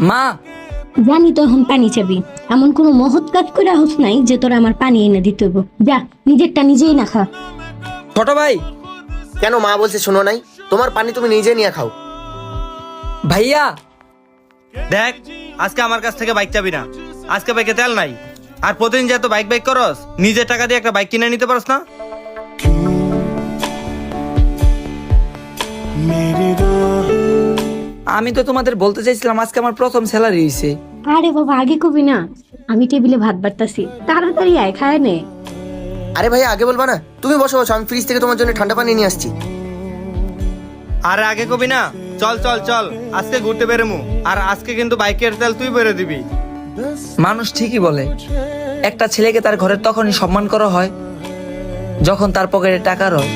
মা, জানি তো এখন পানি চাবি, এমন কোনো মহৎ কাজ করে হোস নাই যে তোরা আমার পানি এনে দিতে হইব। যা, নিজেরটা নিজেই না খা। ছোট ভাই। কেন মা বলছে শোনো নাই? তোমার পানি তুমি নিজে নিয়ে খাও। ভাইয়া, দেখ, আজকে আমার কাছ থেকে বাইক চাবি না। আজকে বাইকে তেল নাই। আর প্রতিদিন যে এত বাইক বাইক করস, নিজের টাকা দিয়ে একটা বাইক কিনে নিতে পারস না? আমি তো তোমাদের বলতে চাইছিলাম আজকে আমার প্রথম স্যালারি হইছে। আরে বাবা, আগে কবি না, আমি টেবিলে ভাত বাড়তাছি, তাড়াতাড়ি আয়, খায় নে। আরে ভাই আগে বলবা না? তুমি বসো বসো, আমি ফ্রিজ থেকে তোমার জন্য ঠান্ডা পানি নিয়ে আসছি। আরে আগে কবি না? চল চল চল, আজকে ঘুরতে বেরোমু। আর আজকে কিন্তু বাইকের তেল তুই বেরো দিবি। মানুষ ঠিকই বলে, একটা ছেলেকে তার ঘরের তখনই সম্মান করা হয় যখন তার পকেটে টাকা রয়।